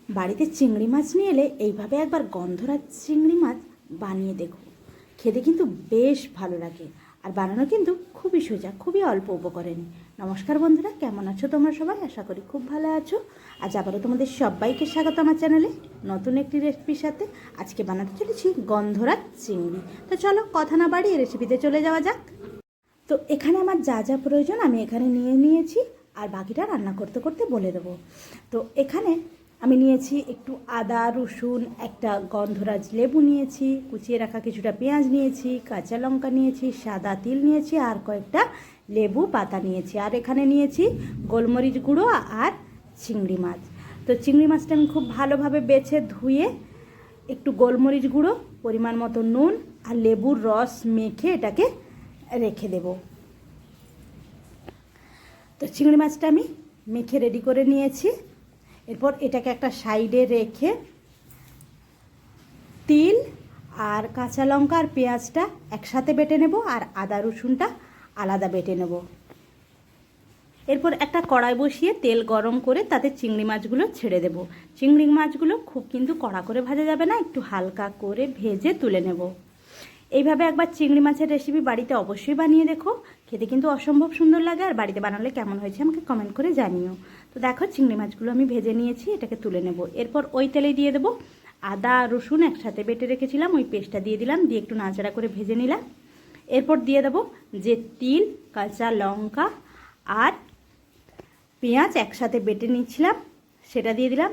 বাড়িতে চিংড়ি মাছ নিয়ে এলে এইভাবে একবার গন্ধরাজ চিংড়ি মাছ বানিয়ে দেখো, খেতে কিন্তু বেশ ভালো লাগে। আর বানানো কিন্তু খুবই সোজা, খুবই অল্প উপকরণে। নমস্কার বন্ধুরা, কেমন আছো তোমরা সবাই? আশা করি খুব ভালো আছো। আজ আবারও তোমাদের সবাইকে স্বাগত আমার চ্যানেলে নতুন একটি রেসিপির সাথে। আজকে বানাতে চলেছি গন্ধরাজ চিংড়ি। তো চলো কথা না বাড়িয়ে রেসিপিতে চলে যাওয়া যাক। তো এখানে আমার যা যা প্রয়োজন আমি এখানে নিয়ে নিয়েছি, আর বাকিটা রান্না করতে করতে বলে দেবো। তো এখানে আমি নিয়েছি একটু আদা রসুন, একটা গন্ধরাজ লেবু নিয়েছি, কুচিয়ে রাখা কিছুটা পেঁয়াজ নিয়েছি, কাঁচা লঙ্কা নিয়েছি, সাদা তিল নিয়েছি, আর কয়েকটা লেবু পাতা নিয়েছি, আর এখানে নিয়েছি গোলমরিচ গুঁড়ো আর চিংড়ি মাছ। তো চিংড়ি মাছটা আমি খুব ভালোভাবে বেছে ধুয়ে একটু গোলমরিচ গুঁড়ো, পরিমাণ মতো নুন আর লেবুর রস মেখে এটাকে রেখে দেব। তো চিংড়ি মাছটা আমি মেখে রেডি করে নিয়েছি। এরপর এটাকে একটা সাইডে রেখে তিল আর কাঁচা লঙ্কা আর পেঁয়াজটা একসাথে বেটে নেব, আর আদা রসুনটা আলাদা বেটে নেব। এরপর একটা কড়াই বসিয়ে তেল গরম করে তাতে চিংড়ি মাছগুলো ছেড়ে দেব। চিংড়ি মাছগুলো খুব কিন্তু কড়া করে ভাজা যাবে না, একটু হালকা করে ভেজে তুলে নেব। এইভাবে একবার চিংড়ি মাছের রেসিপি বাড়িতে অবশ্যই বানিয়ে দেখো, খেতে কিন্তু অসম্ভব সুন্দর লাগে। আর বাড়িতে বানালে কেমন হয়েছে আমাকে কমেন্ট করে জানিও। তো দেখো চিংড়ি মাছগুলো আমি ভেজে নিয়েছি, এটাকে তুলে নেব। এরপর ওই তেলে দিয়ে দেবো আদা রসুন একসাথে বেটে রেখেছিলাম, ওই পেস্টটা দিয়ে দিলাম, দিয়ে একটু নাড়াচাড়া করে ভেজে নিলাম। এরপর দিয়ে দেবো যে তিল কাঁচা লঙ্কা আর পেঁয়াজ একসাথে বেটে নিচ্ছিলাম সেটা দিয়ে দিলাম,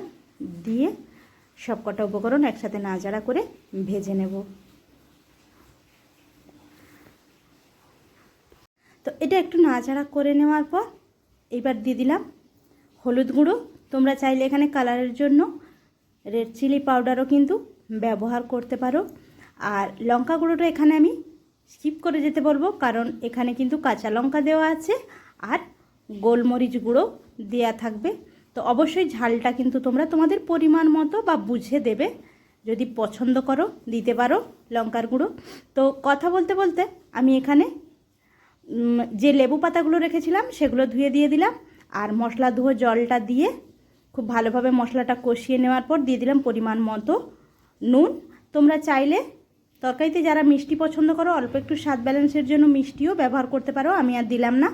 দিয়ে সব কটা উপকরণ একসাথে নাড়াচাড়া করে ভেজে নেব। তো এটা একটু নাড়াচাড়া করে নেওয়ার পর এবার দিয়ে দিলাম হলুদ গুঁড়ো। তোমরা চাইলে এখানে কালারের জন্য রেড চিলি পাউডারও কিন্তু ব্যবহার করতে পারো। আর লঙ্কা গুঁড়োটা এখানে আমি স্কিপ করে যেতে বলবো, কারণ এখানে কিন্তু কাঁচা লঙ্কা দেওয়া আছে আর গোলমরিচ গুঁড়ো দেওয়া থাকবে। তো অবশ্যই ঝালটা কিন্তু তোমরা তোমাদের পরিমাণ মতো বা বুঝে দেবে, যদি পছন্দ করো দিতে পারো লঙ্কার গুঁড়ো। তো কথা বলতে বলতে আমি এখানে যে লেবু পাতাগুলো রেখেছিলাম সেগুলো ধুয়ে দিয়ে দিলাম, আর মশলা ধুয়ে জলটা দিয়ে খুব ভালোভাবে মশলাটা কষিয়ে নেওয়ার পর দিয়ে দিলাম পরিমাণ মতো নুন। তোমরা চাইলে তরকারিতে যারা মিষ্টি পছন্দ করো অল্প একটু স্বাদ ব্যালেন্সের জন্য মিষ্টিও ব্যবহার করতে পারো, আমি আর দিলাম না।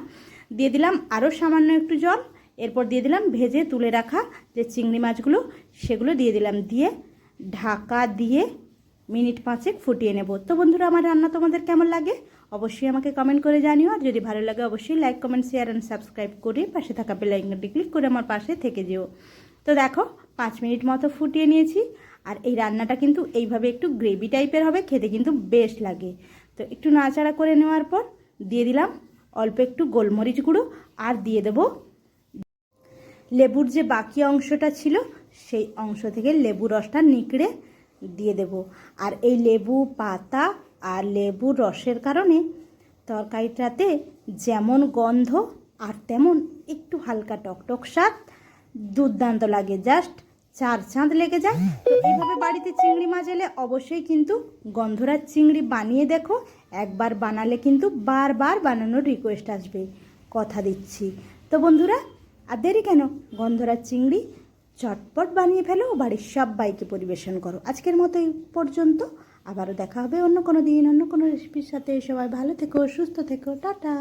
দিয়ে দিলাম আরও সামান্য একটু জল। এরপর দিয়ে দিলাম ভেজে তুলে রাখা যে চিংড়ি মাছগুলো সেগুলো দিয়ে দিলাম, দিয়ে ঢাকা দিয়ে মিনিট 5 ফুটিয়ে নেব। তো বন্ধুরা, আমার রান্না তোমাদের কেমন লাগে অবশ্যই আমাকে কমেন্ট করে জানিও। আর যদি ভালো লাগে অবশ্যই like comment share and subscribe করে পাশে থাকা বেল আইকনটি ক্লিক করে আমার পাশে থেকে যেও। তো দেখো 5 মিনিট মতো ফুটিয়ে নিয়েছি। আর এই রান্নাটা কিন্তু এইভাবে একটু গ্রেভি টাইপের হবে, খেতে কিন্তু বেশ লাগে। তো একটু নাড়াচাড়া করে নেওয়ার পর দিয়ে দিলাম অল্প একটু গোলমরিচ গুঁড়ো, আর দিয়ে দেব লেবুর যে বাকি অংশটা ছিল সেই অংশ থেকে লেবু রসটা নিকড়ে দিয়ে দেব। আর এই লেবু পাতা আর লেবুর রসের কারণে তরকারিটাতে যেমন গন্ধ আর তেমন একটু হালকা টকটক স্বাদ, দুর্দান্ত লাগে, জাস্ট 4 চাঁদ লেগে যায়। তো এইভাবে বাড়িতে চিংড়ি মাছ এলে অবশ্যই কিন্তু গন্ধরাজ চিংড়ি বানিয়ে দেখো। একবার বানালে কিন্তু বারবার বানানোর রিকোয়েস্ট আসবে, কথা দিচ্ছি। তো বন্ধুরা, আর দেরি কেন, গন্ধরাজ চিংড়ি চটপট বানিয়ে ফেলো, বাড়ির সবাইকে পরিবেশন করো। আজকের মতো এই পর্যন্ত, আবারও দেখা হবে অন্য কোনো দিন অন্য কোনো রেসিপির সাথে। সবাই ভালো থেকো, সুস্থ থেকো, টাটা।